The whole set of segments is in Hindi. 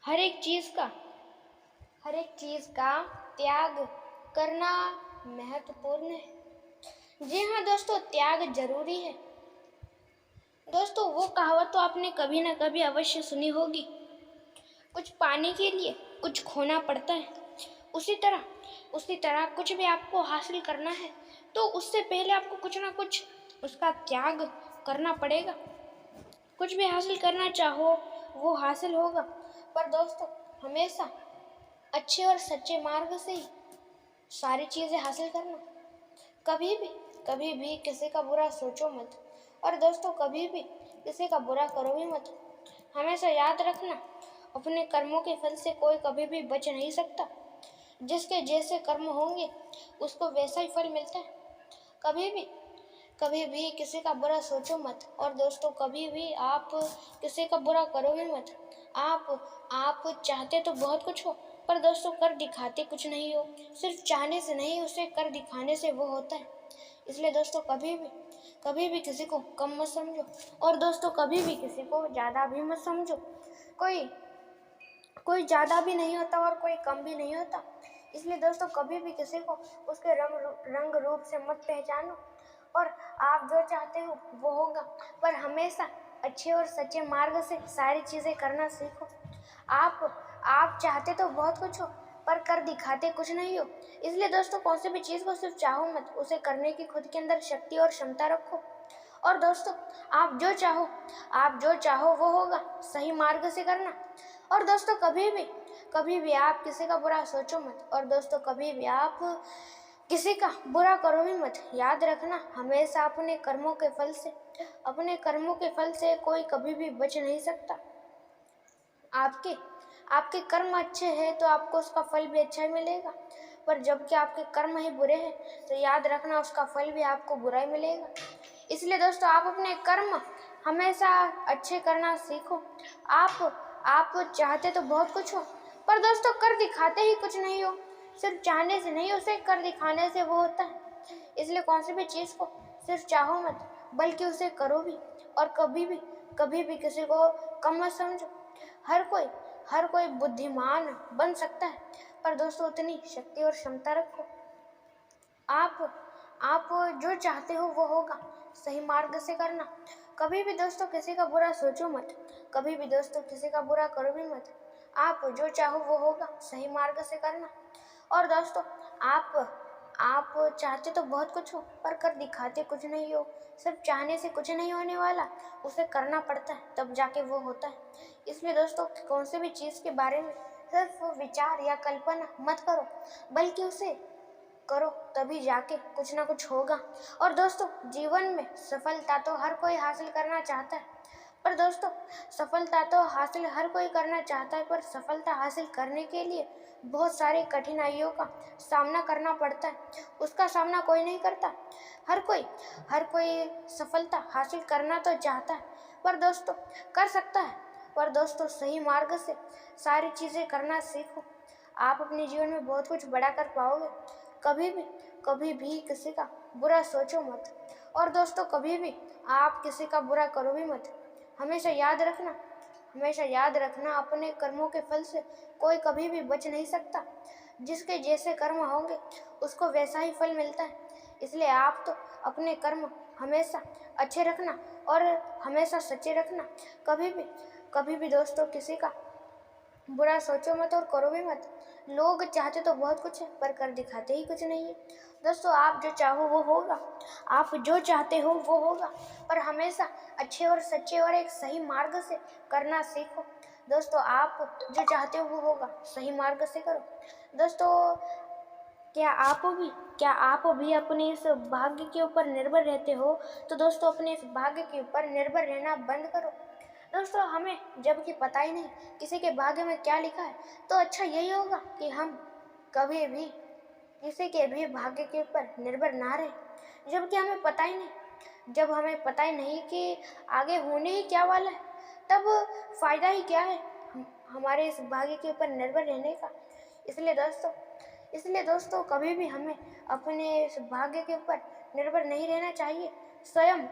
हर एक चीज़ का त्याग करना महत्वपूर्ण है। जी हाँ दोस्तों, त्याग जरूरी है। दोस्तों, वो कहावत तो आपने कभी ना कभी अवश्य सुनी होगी, कुछ पाने के लिए कुछ खोना पड़ता है। उसी तरह कुछ भी आपको हासिल करना है तो उससे पहले आपको कुछ ना कुछ उसका त्याग करना पड़ेगा। कुछ भी हासिल करना चाहो वो हासिल होगा, पर दोस्तों हमेशा अच्छे और सच्चे मार्ग से ही सारी चीज़ें हासिल करना। कभी भी किसी का बुरा सोचो मत, और दोस्तों कभी भी किसी का बुरा करो भी मत। हमेशा याद रखना, अपने कर्मों के फल से कोई कभी भी बच नहीं सकता। जिसके जैसे कर्म होंगे उसको वैसा ही फल मिलता है। कभी भी किसी का बुरा सोचो मत, और दोस्तों कभी भी आप किसी का बुरा करो भी मत। आप चाहते तो बहुत कुछ हो, पर दोस्तों कर दिखाते कुछ नहीं हो। सिर्फ चाहने से नहीं, उसे कर दिखाने से वो होता है। इसलिए दोस्तों कभी भी किसी को कम मत समझो, और दोस्तों कभी भी किसी को ज़्यादा भी मत समझो। कोई ज़्यादा भी नहीं होता और कोई कम भी नहीं होता। इसलिए दोस्तों कभी भी किसी को उसके रंग रूप से मत पहचानो, और आप जो चाहते हो वो होगा। पर हमेशा अच्छे और सच्चे मार्ग से सारी चीज़ें करना सीखो। आप चाहते तो बहुत कुछ हो, पर कर दिखाते कुछ नहीं हो। इसलिए दोस्तों कौन सी भी चीज़ को सिर्फ चाहो मत, उसे करने की खुद के अंदर शक्ति और क्षमता रखो। और दोस्तों आप जो चाहो वो होगा, सही मार्ग से करना। और दोस्तों कभी भी आप किसी का बुरा सोचो मत, और दोस्तों कभी भी आप किसी का बुरा करो भी मत। याद रखना, हमेशा अपने कर्मों के फल से कोई कभी भी बच नहीं सकता। आपके कर्म अच्छे हैं तो आपको उसका फल भी अच्छा ही मिलेगा, पर जबकि आपके कर्म ही बुरे हैं तो याद रखना उसका फल भी आपको बुरा ही मिलेगा। इसलिए दोस्तों आप अपने कर्म हमेशा अच्छे करना सीखो। आप चाहते तो बहुत कुछ हो, पर दोस्तों कर दिखाते ही कुछ नहीं हो। सिर्फ चाहने से नहीं, उसे कर दिखाने से वो होता है। इसलिए कौन सी भी चीज़ को सिर्फ चाहो मत, बल्कि उसे करो भी। और कभी भी किसी को कम मत समझो। हर कोई बुद्धिमान बन सकता है, पर दोस्तों उतनी शक्ति और क्षमता रखो। आप जो चाहते हो वो होगा, सही मार्ग से करना। कभी भी दोस्तों किसी का बुरा सोचो मत, कभी भी दोस्तों किसी का बुरा करो भी मत। आप जो चाहो वो होगा, सही मार्ग से करना। और दोस्तों आप चाहते तो बहुत कुछ हो, पर कर दिखाते कुछ नहीं हो। सिर्फ चाहने से कुछ नहीं होने वाला, उसे करना पड़ता है तब जाके वो होता है। इसलिए दोस्तों कौन से भी चीज़ के बारे में सिर्फ विचार या कल्पना मत करो, बल्कि उसे करो, तभी जाके कुछ ना कुछ होगा। और दोस्तों जीवन में सफलता तो हर कोई हासिल करना चाहता है, पर दोस्तों सफलता तो हासिल हर कोई करना चाहता है, पर सफलता हासिल करने के लिए बहुत सारी कठिनाइयों का सामना करना पड़ता है। उसका सामना कोई नहीं करता। हर कोई सफलता हासिल करना तो चाहता है, पर दोस्तों कर सकता है। पर दोस्तों सही मार्ग से सारी चीज़ें करना सीखो, आप अपने जीवन में बहुत कुछ बड़ा कर पाओगे। कभी भी किसी का बुरा सोचो मत, और दोस्तों कभी भी आप किसी का बुरा करो भी मत। हमेशा याद रखना, अपने कर्मों के फल से कोई कभी भी बच नहीं सकता। जिसके जैसे कर्म होंगे उसको वैसा ही फल मिलता है। इसलिए आप तो अपने कर्म हमेशा अच्छे रखना, और हमेशा सच्चे रखना। कभी भी दोस्तों किसी का बुरा सोचो मत और करो भी मत। लोग चाहते तो बहुत कुछ है, पर कर दिखाते ही कुछ नहीं है। दोस्तों आप जो चाहो वो होगा, आप जो चाहते हो वो होगा, पर हमेशा अच्छे और सच्चे और एक सही मार्ग से करना सीखो। दोस्तों आप जो चाहते हो वो होगा, सही मार्ग से करो। दोस्तों क्या आप भी अपने इस भाग्य के ऊपर निर्भर रहते हो? तो दोस्तों अपने इस भाग्य के ऊपर निर्भर रहना बंद करो। दोस्तों हमें जबकि पता ही नहीं किसी के भाग्य में क्या लिखा है, तो अच्छा यही होगा कि हम कभी भी किसी के भी भाग्य के ऊपर निर्भर ना रहे। जब हमें पता ही नहीं कि आगे होने ही क्या वाला है, तब फायदा ही क्या है हमारे इस भाग्य के ऊपर निर्भर रहने का। इसलिए दोस्तों कभी भी हमें अपने इस भाग्य के ऊपर निर्भर नहीं रहना चाहिए। स्वयं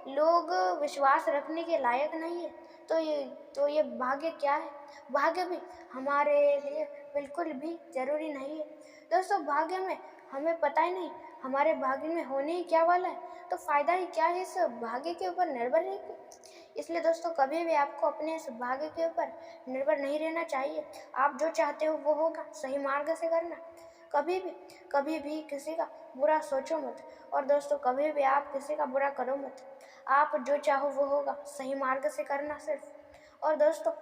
लोग विश्वास रखने के लायक नहीं है, तो ये भाग्य क्या है? भाग्य भी हमारे लिए बिल्कुल भी ज़रूरी नहीं है। दोस्तों भाग्य में हमें पता ही नहीं हमारे भाग्य में होने ही क्या वाला है, तो फ़ायदा ही क्या है इस भाग्य के ऊपर निर्भर रह के। इसलिए दोस्तों कभी भी आपको अपने इस भाग्य के ऊपर निर्भर नहीं रहना चाहिए। आप जो चाहते हो वो होगा, सही मार्ग से करना। कभी भी किसी का बुरा सोचो मत, और दोस्तों कभी भी आप किसी का बुरा करो मत। आप जो चाहो वो होगा, सही मार्ग से करना सिर्फ। और दोस्तों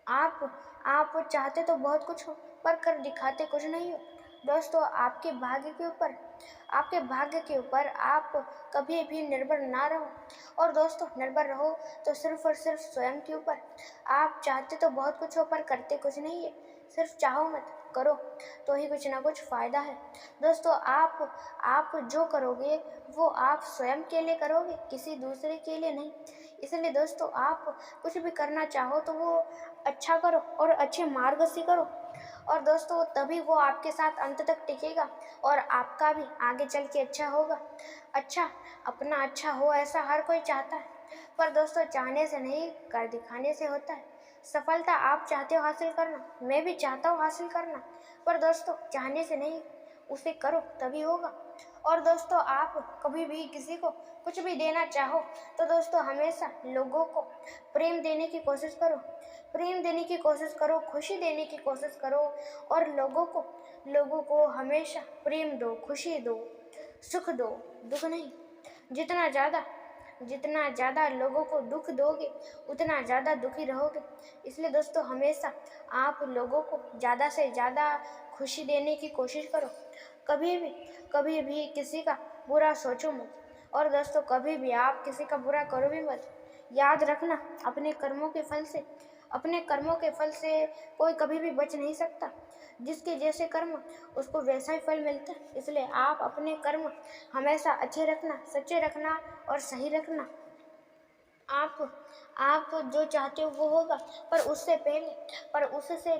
आप चाहते तो बहुत कुछ हो, पर कर दिखाते कुछ नहीं हो। दोस्तों आपके भाग्य के ऊपर आप कभी भी निर्भर ना रहो, और दोस्तों निर्भर रहो तो सिर्फ और सिर्फ स्वयं के ऊपर। आप चाहते तो बहुत कुछ हो, पर करते कुछ नहीं है। सिर्फ चाहो मत, करो तो ही कुछ ना कुछ फ़ायदा है। दोस्तों आप जो करोगे वो आप स्वयं के लिए करोगे, किसी दूसरे के लिए नहीं। इसलिए दोस्तों आप कुछ भी करना चाहो तो वो अच्छा करो और अच्छे मार्ग से करो, और दोस्तों तभी वो आपके साथ अंत तक टिकेगा, और आपका भी आगे चल के अच्छा होगा। अपना अच्छा हो ऐसा हर कोई चाहता है, पर दोस्तों चाहने से नहीं, कर दिखाने से होता है। सफलता आप चाहते हो हासिल करना, मैं भी चाहता हूँ हासिल करना, पर दोस्तों चाहने से नहीं, उसे करो तभी होगा। और दोस्तों आप कभी भी किसी को कुछ भी देना चाहो तो दोस्तों हमेशा लोगों को प्रेम देने की कोशिश करो, खुशी देने की कोशिश करो, और लोगों को हमेशा प्रेम दो, खुशी दो, सुख दो, दुख नहीं। जितना ज़्यादा लोगों को दुख दोगे उतना ज़्यादा दुखी रहोगे। इसलिए दोस्तों हमेशा आप लोगों को ज़्यादा से ज़्यादा खुशी देने की कोशिश करो। कभी भी किसी का बुरा सोचो मत, और दोस्तों कभी भी आप किसी का बुरा करो भी मत। याद रखना अपने कर्मों के फल से कोई कभी भी बच नहीं सकता। जिसके जैसे कर्म उसको वैसा ही फल मिलता है। इसलिए आप अपने कर्म हमेशा अच्छे रखना, सच्चे रखना और सही रखना। आप जो चाहते हो वो होगा, पर उससे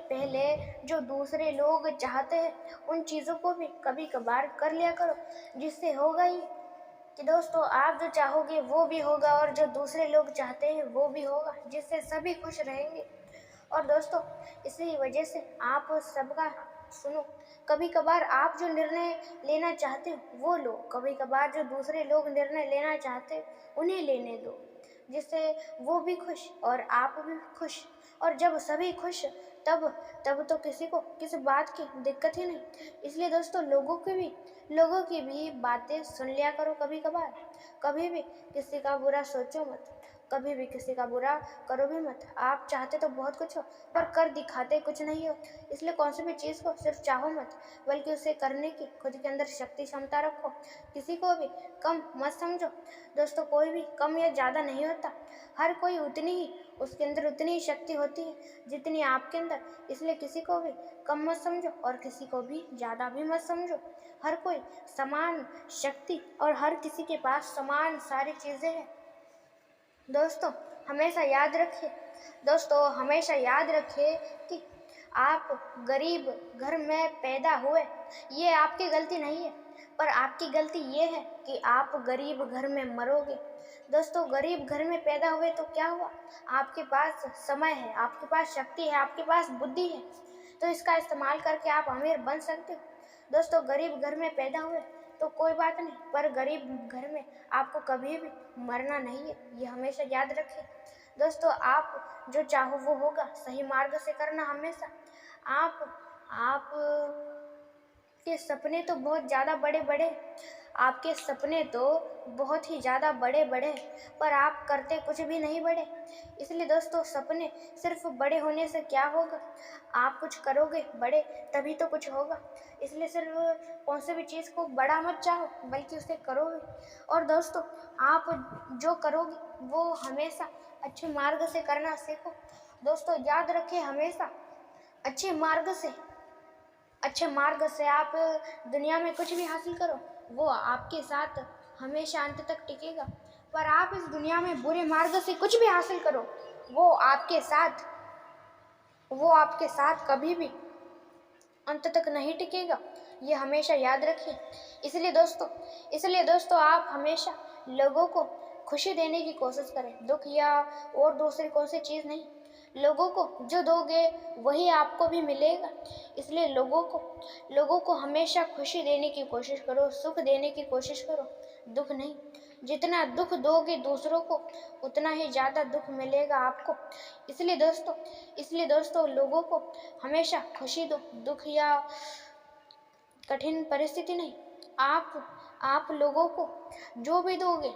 पहले जो दूसरे लोग चाहते हैं उन चीज़ों को भी कभी कभार कर लिया करो, जिससे होगा ही कि दोस्तों आप जो चाहोगे वो भी होगा, और जो दूसरे लोग चाहते हैं वो भी होगा, जिससे सभी खुश रहेंगे। और दोस्तों इसी वजह से आप सबका सुनो। कभी कभार आप जो निर्णय लेना चाहते हो वो लो, कभी कभार जो दूसरे लोग निर्णय लेना चाहते हो उन्हें लेने दो, जिससे वो भी खुश और आप भी खुश। और जब सभी खुश तब तो किसी को किसी बात की दिक्कत ही नहीं। इसलिए दोस्तों लोगों की भी बातें सुन लिया करो कभी कभार। कभी भी किसी का बुरा सोचो मत, कभी भी किसी का बुरा करो भी मत। आप चाहते तो बहुत कुछ हो, पर कर दिखाते कुछ नहीं हो। इसलिए कौन सी भी चीज़ को सिर्फ चाहो मत, बल्कि उसे करने की खुद के अंदर शक्ति क्षमता रखो। किसी को भी कम मत समझो। दोस्तों कोई भी कम या ज़्यादा नहीं होता, हर कोई उसके अंदर उतनी ही शक्ति होती है जितनी आपके अंदर। इसलिए किसी को भी कम मत समझो और किसी को भी ज़्यादा भी मत समझो। हर कोई समान शक्ति और हर किसी के पास समान सारी चीज़ें हैं। दोस्तों हमेशा याद रखिए कि आप गरीब घर में पैदा हुए, ये आपकी गलती नहीं है, पर आपकी गलती ये है कि आप गरीब घर में मरोगे। दोस्तों गरीब घर में पैदा हुए तो क्या हुआ, आपके पास समय है, आपके पास शक्ति है, आपके पास बुद्धि है, तो इसका इस्तेमाल करके आप अमीर बन सकते हो। दोस्तों गरीब घर में पैदा हुए तो कोई बात नहीं, पर गरीब घर में आपको कभी भी मरना नहीं है, ये हमेशा याद रखिए। दोस्तों आप जो चाहो वो होगा, सही मार्ग से करना हमेशा। आप के सपने तो बहुत ज़्यादा बड़े बड़े, पर आप करते कुछ भी नहीं बड़े। इसलिए दोस्तों सपने सिर्फ बड़े होने से क्या होगा, आप कुछ करोगे बड़े तभी तो कुछ होगा। इसलिए सिर्फ कौन सी भी चीज़ को बड़ा मत चाहो, बल्कि उसे करोगे। और दोस्तों आप जो करोगे वो हमेशा अच्छे मार्ग से करना सीखो। दोस्तों याद रखें, हमेशा अच्छे मार्ग से आप दुनिया में कुछ भी हासिल करो, वो आपके साथ हमेशा अंत तक टिकेगा। पर आप इस दुनिया में बुरे मार्ग से कुछ भी हासिल करो, वो आपके साथ कभी भी अंत तक नहीं टिकेगा, ये हमेशा याद रखिए। इसलिए दोस्तों आप हमेशा लोगों को खुशी देने की कोशिश करें, दुख या और दूसरी कौन सी चीज़ नहीं। लोगों को जो दोगे वही आपको भी मिलेगा। इसलिए लोगों को हमेशा खुशी देने की कोशिश करो, सुख देने की कोशिश करो, दुख नहीं। जितना दुख दोगे दूसरों को उतना ही ज़्यादा दुख मिलेगा आपको। इसलिए दोस्तों लोगों को हमेशा खुशी दो, दुख या कठिन परिस्थिति नहीं। आप लोगों को जो भी दोगे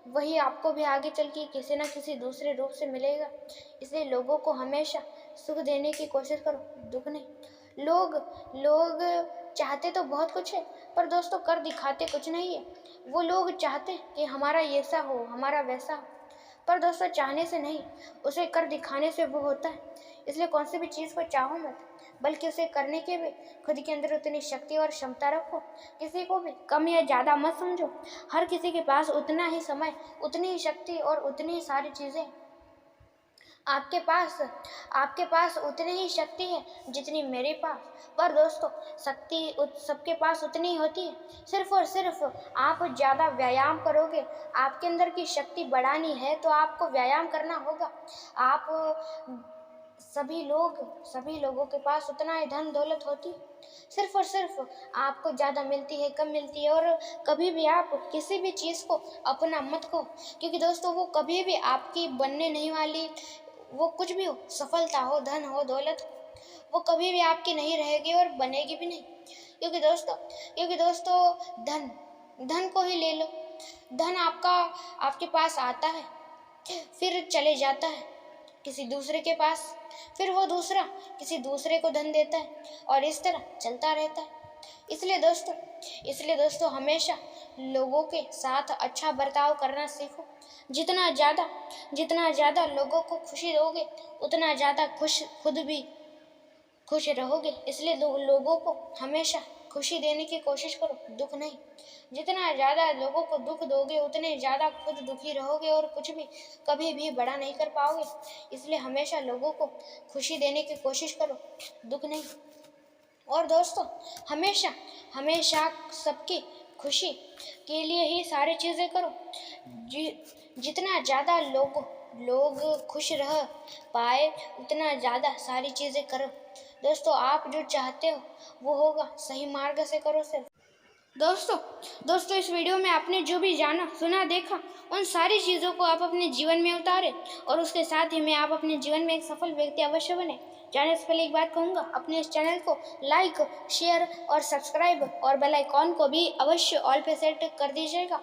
वही आपको भी आगे चल के किसी न किसी दूसरे रूप से मिलेगा। इसलिए लोगों को हमेशा सुख देने की कोशिश करो, दुख नहीं। लोग चाहते तो बहुत कुछ है, पर दोस्तों कर दिखाते कुछ नहीं है। वो लोग चाहते कि हमारा ऐसा हो, हमारा वैसा हो, पर दोस्तों चाहने से नहीं, उसे कर दिखाने से वो होता है। इसलिए कौन सी भी चीज़ को चाहो मत, बल्कि उसे करने के भी खुद के अंदर उतनी शक्ति और क्षमता रखो। किसी को भी कम या ज़्यादा मत समझो। हर किसी के पास उतना ही समय, उतनी ही शक्ति और उतनी ही सारी चीज़ें। आपके पास उतनी ही शक्ति है जितनी मेरे पास। पर दोस्तों शक्ति सबके पास उतनी ही होती है, सिर्फ और सिर्फ आप ज़्यादा व्यायाम करोगे। आपके अंदर की शक्ति बढ़ानी है तो आपको व्यायाम करना होगा। सभी लोगों के पास उतना ही धन दौलत होती है, सिर्फ और सिर्फ आपको ज़्यादा मिलती है, कम मिलती है। और कभी भी आप किसी भी चीज़ को अपना मत कहो, क्योंकि दोस्तों वो कभी भी आपकी बनने नहीं वाली। वो कुछ भी हो, सफलता हो, धन हो, दौलत हो, वो कभी भी आपकी नहीं रहेगी और बनेगी भी नहीं। क्योंकि दोस्तों धन को ही ले लो। धन आपके पास आता है, फिर चले जाता है किसी दूसरे के पास, फिर वो दूसरा किसी दूसरे को धन देता है, और इस तरह चलता रहता है। इसलिए दोस्तों हमेशा लोगों के साथ अच्छा बर्ताव करना सीखो। जितना ज़्यादा लोगों को खुशी दोगे उतना ज़्यादा खुद भी खुश रहोगे। इसलिए लोगों को हमेशा खुशी देने की कोशिश करो, दुख नहीं। जितना ज़्यादा लोगों को दुख दोगे उतने ज़्यादा खुद दुखी रहोगे और कुछ भी कभी भी बड़ा नहीं कर पाओगे। इसलिए हमेशा लोगों को खुशी देने की कोशिश करो, दुख नहीं। और दोस्तों हमेशा सबकी खुशी के लिए ही सारी चीज़ें करो। जितना ज़्यादा लोग खुश रह पाए उतना ज़्यादा सारी चीज़ें करो। दोस्तों आप जो चाहते हो वो होगा, सही मार्ग से करो सिर्फ। दोस्तों इस वीडियो में आपने जो भी जाना, सुना, देखा, उन सारी चीज़ों को आप अपने जीवन में उतारें, और उसके साथ ही में आप अपने जीवन में एक सफल व्यक्ति अवश्य बने। जाने से पहले एक बात कहूँगा, अपने इस चैनल को लाइक, शेयर और सब्सक्राइब और बेल आइकॉन को भी अवश्य ऑल पे सेट कर दीजिएगा।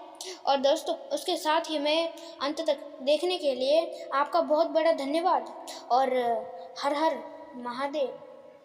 और दोस्तों उसके साथ ही मैं अंत तक देखने के लिए आपका बहुत बड़ा धन्यवाद। और हर हर महादेव।